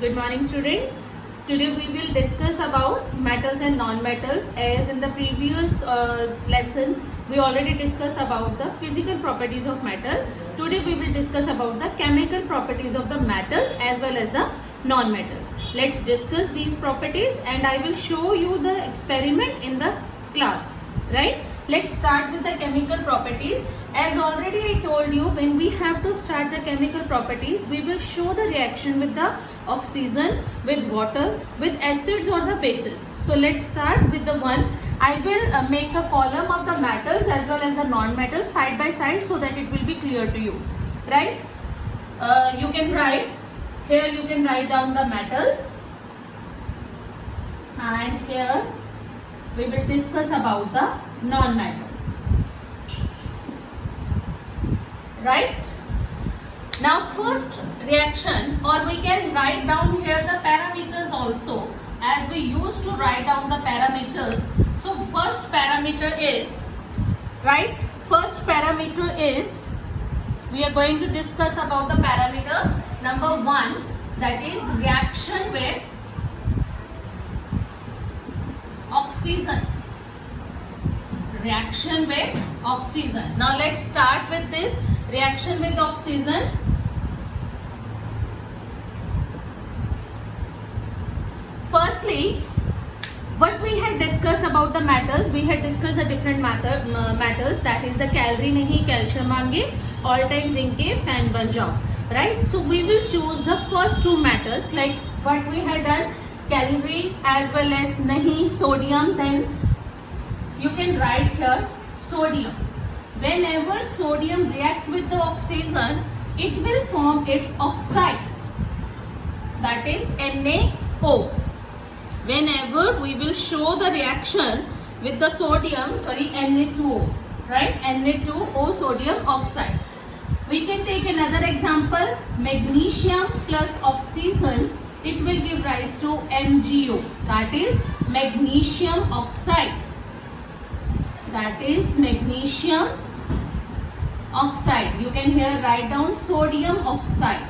Good morning, students. Today we will discuss about metals and non-metals. As in the previous lesson, we already discussed about the physical properties of metal. Today we will discuss about the chemical properties of the metals as well as the non-metals. Let's discuss these properties and I will show you the experiment in the class. Right? Let's start with the chemical properties. As already I told you, when we have to start the chemical properties, we will show the reaction with the oxygen, with water, with acids or the bases. So let's start with the one. I will make a column of the metals as well as the non-metals side by side so that it will be clear to you. Right? You can write, here you can write down the metals, and here we will discuss about the non-metals. Right? Now first reaction, or we can write down here the parameters also, as we used to write down the parameters. So first parameter is, right? First parameter is, we are going to discuss about the parameter number 1, that is reaction with oxygen. Reaction with oxygen. Now let's start with this reaction with oxygen. Firstly, what we had discussed about the metals, we had discussed the different metals, that is the calorie nahi, calcium maange, all time zinc ke, fan ban jao. Right? So we will choose the first two metals, like what we had done, calorie as well as nahi, sodium. Then you can write here sodium. Whenever sodium react with the oxygen, it will form its oxide, that is NaO. Whenever we will show the reaction with the sodium, Na2O, right? Na2O sodium oxide. We can take another example, magnesium plus oxygen, it will give rise to MgO, that is magnesium oxide. That is magnesium oxide. You can here write down sodium oxide.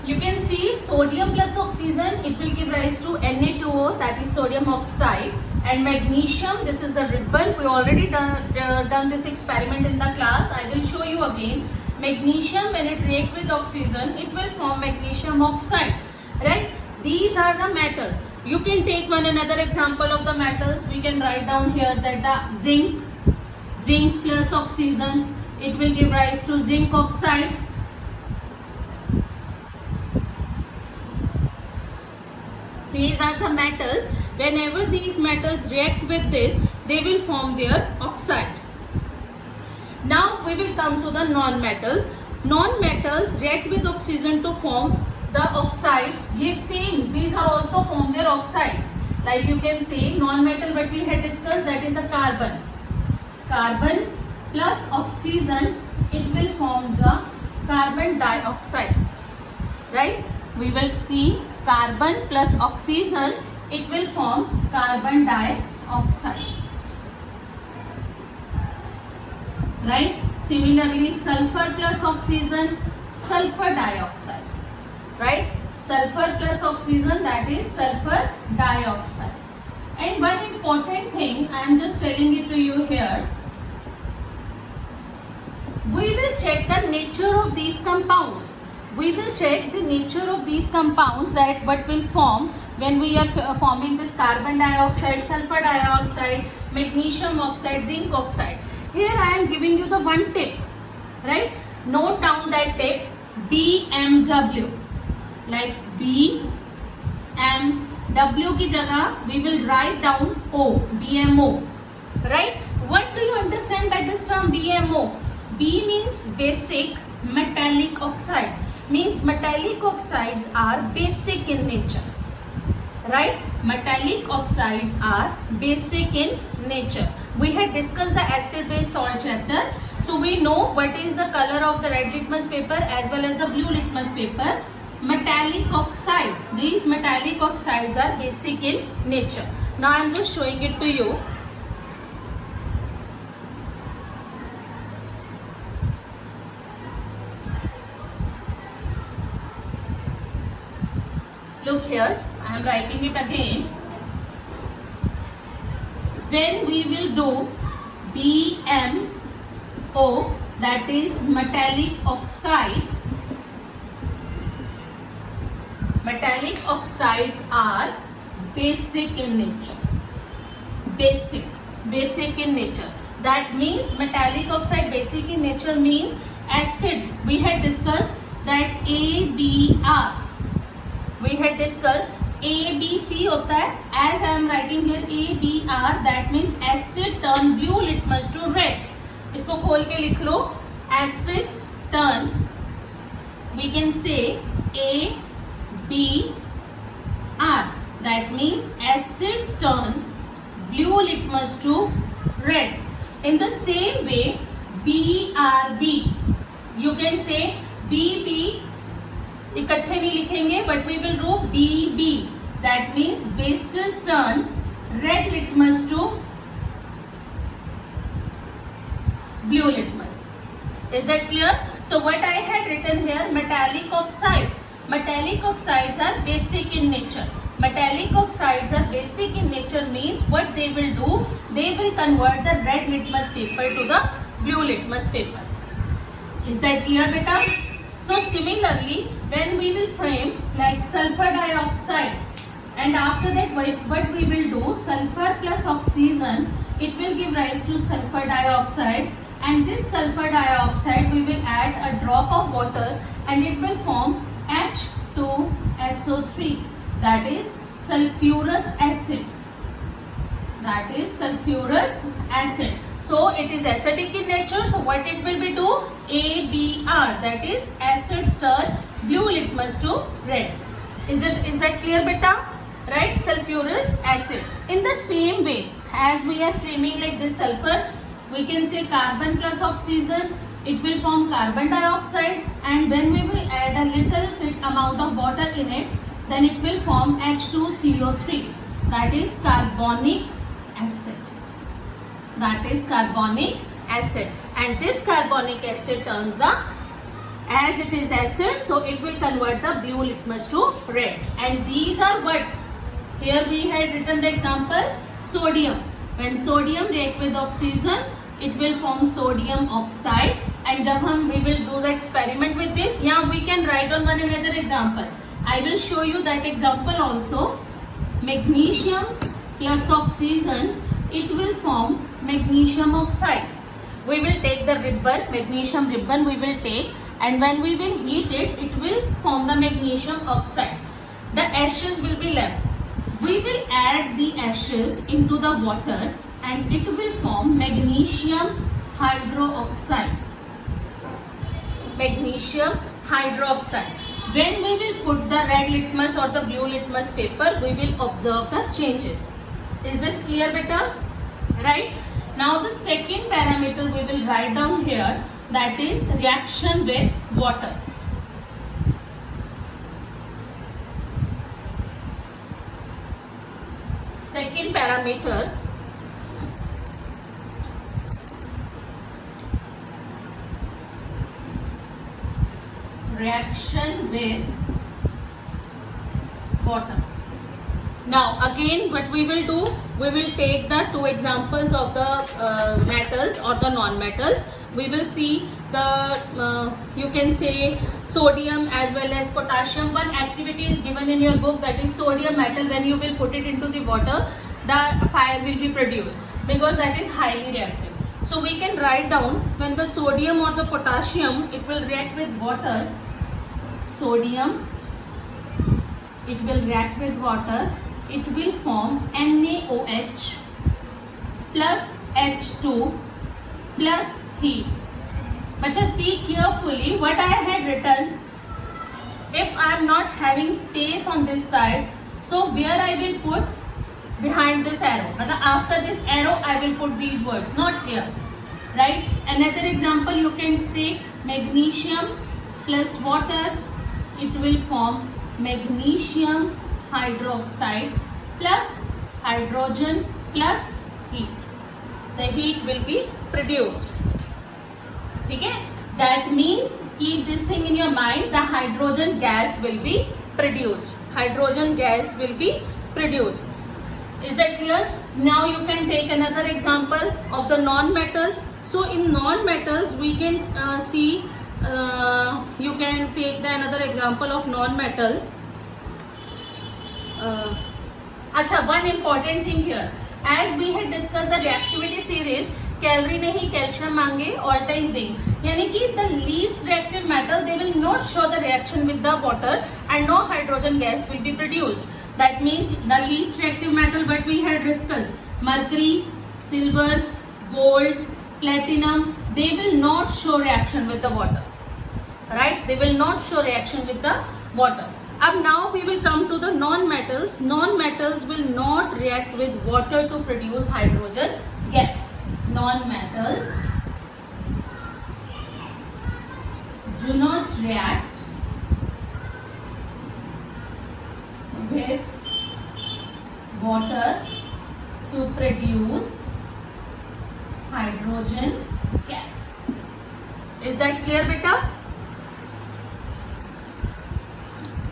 You can see sodium plus oxygen, it will give rise to Na2O, that is sodium oxide. And magnesium, this is the ribbon. We already done this experiment in the class. I will show you again. Magnesium, when it reacts with oxygen, it will form magnesium oxide. Right? These are the metals. You can take one another example of the metals. We can write down here that the zinc plus oxygen, it will give rise to zinc oxide. These are the metals. Whenever these metals react with this, they will form their oxides. Now we will come to the non-metals. Non-metals react with oxygen to form the oxides. Yet same, these are also form their oxides. Like you can see, non-metal what we had discussed, that is the carbon. Carbon plus oxygen, it will form the carbon dioxide. Right? We will see carbon plus oxygen, it will form carbon dioxide. Right? Similarly, sulfur plus oxygen, sulfur dioxide. Right? Sulfur plus oxygen, that is sulfur dioxide. And one important thing, I am just telling it to you here. We will check the nature of these compounds. We will check the nature of these compounds, that what will form when we are forming this carbon dioxide, sulfur dioxide, magnesium oxide, zinc oxide. Here I am giving you the one tip. Right? Note down that tip, BMW. Like BMW की जगह we will write down O, BMO. Right? What do you understand by this term BMO? B means basic metallic oxide. Means metallic oxides are basic in nature. Right? Metallic oxides are basic in nature. We had discussed the acid base salt chapter. So we know what is the color of the red litmus paper as well as the blue litmus paper. Metallic oxide. These metallic oxides are basic in nature. Now I am just showing it to you. look here, I am writing it again. When we will do BMO, that is metallic oxide. Metallic oxides are basic in nature. Basic in nature. That means metallic oxide basic in nature means acids. We had discussed that ABR. We had discussed ABC होता है. As I am writing here ABR, that means acid turn blue litmus to red. इसको खोल के लिख लो. Acids turn, we can say ABR. That means acids turn blue litmus to red. In the same way, BRB, you can say BB, इकट्ठे नहीं लिखेंगे, but we will do BB. That means bases turn red litmus to blue litmus. Is that clear? So what I had written here, metallic oxides. Metallic oxides are basic in nature. Metallic oxides are basic in nature means what they will do, they will convert the red litmus paper to the blue litmus paper. Is that clear, beta? So similarly, when we will frame like sulfur dioxide, and after that what we will do, sulfur plus oxygen, it will give rise to sulfur dioxide, and this sulfur dioxide we will add a drop of water and it will form H2SO3. That is sulfurous acid. That is sulfurous acid. So it is acidic in nature. So what it will be do? ABR. That is acids turn blue litmus to red. Is that clear, beta? Right? Sulfurous acid. In the same way as we are framing like this sulfur, we can say carbon plus oxygen. It will form carbon dioxide, and when we will add a little bit amount of water in it, then it will form H2CO3. That is carbonic acid. That is carbonic acid. And this carbonic acid turns the, as it is acid, so it will convert the blue litmus to red. And these are what? Here we had written the example, sodium. When sodium react with oxygen, it will form sodium oxide. And जब हम we will do the experiment with this, yeah, we can write on one another example. I will show you that example also. Magnesium plus oxygen, it will form magnesium oxide. We will take the ribbon, magnesium ribbon we will take, and when we will heat it, it will form the magnesium oxide. The ashes will be left. We will add the ashes into the water and it will form magnesium hydroxide. Magnesium hydroxide. When we will put the red litmus or the blue litmus paper, we will observe the changes. Is this clear, beta? Right? Now the second parameter we will write down here, that is reaction with water. Second parameter, reaction with water. Now again what we will do, we will take the two examples of the metals or the non-metals. We will see the, you can say sodium as well as potassium. One activity is given in your book, that is sodium metal. When you will put it into the water, the fire will be produced because that is highly reactive. So we can write down when the sodium or the potassium, it will react with water. Sodium, it will react with water. It will form NaOH plus H2 plus heat. But just see carefully what I had written. If I am not having space on this side, so where I will put behind this arrow. After this arrow, I will put these words, not here. Right? Another example you can take magnesium plus water. It will form magnesium hydroxide plus hydrogen plus heat. The heat will be produced. Okay? That means keep this thing in your mind, the hydrogen gas will be produced. hydrogen gas will be produced. Is that clear? Now you can take another example of the non-metals. So in non-metals we can see, you can take the another example of non-metal. One important thing here, as we had discussed the reactivity series, calorie नहीं calcium मांगे, all time zinc, यानी कि the least reactive metal they will not show the reaction with the water and no hydrogen gas will be produced. That means the least reactive metal what we had discussed, mercury, silver, gold, platinum, they will not show reaction with the water, right? They will not show reaction with the water. Now we will come to the non-metals. Non-metals will not react with water to produce hydrogen gas. Non-metals do not react with water to produce hydrogen gas. Is that clear, beta?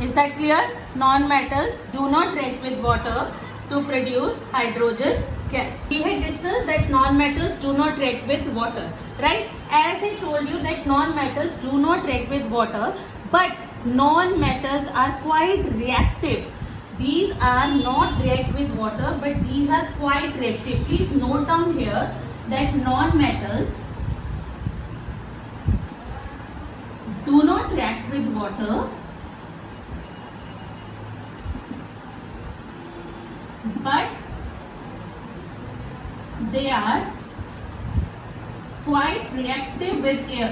Is that clear? Non-metals do not react with water to produce hydrogen gas. We had discussed that non-metals do not react with water, right? As I told you that non-metals do not react with water, but non-metals are quite reactive. These are not react with water, but these are quite reactive. Please note down here that non-metals do not react with water, but they are quite reactive with air.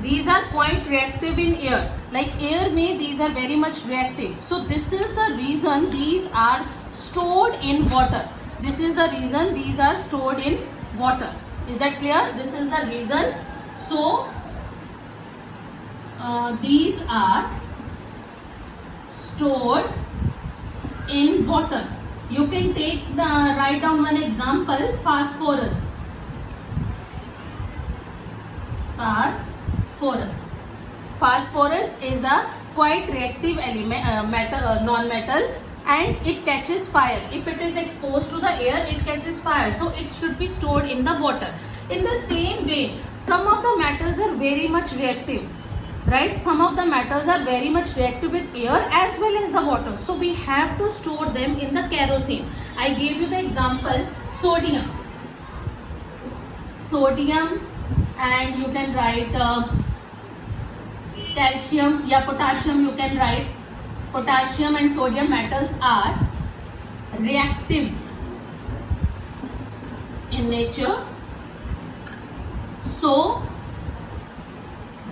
These are quite reactive in air. Like air में these are very much reactive. So this is the reason these are stored in water. This is the reason these are stored in water. Is that clear? This is the reason. So these are stored in water. You can write down one example, phosphorus. Phosphorus is a quite reactive element, non-metal, and it catches fire. If it is exposed to the air, it catches fire. So it should be stored in the water. In the same way, some of the metals are very much reactive, right? Some of the metals are very much reactive with air as well as the water. So we have to store them in the kerosene. I gave you the example, sodium. Sodium, and you can write calcium या potassium. You can write potassium and sodium metals are reactive in nature. So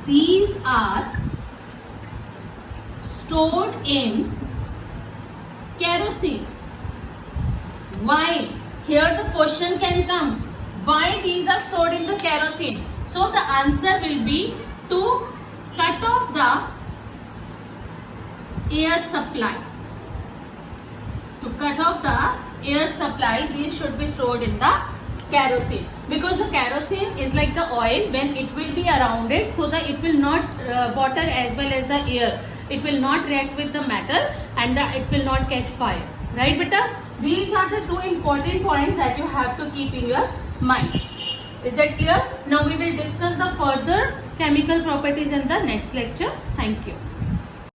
these are stored in kerosene. Why? Here the question can come. Why these are stored in the kerosene? So the answer will be to cut off the air supply. To cut off the air supply, these should be stored in the kerosene, because the kerosene is like the oil. When it will be around it, so that it will not water as well as the air, it will not react with the metal and it will not catch fire, right beta? These are the two important points that you have to keep in your mind. Is that clear? Now we will discuss the further chemical properties in the next lecture. Thank you.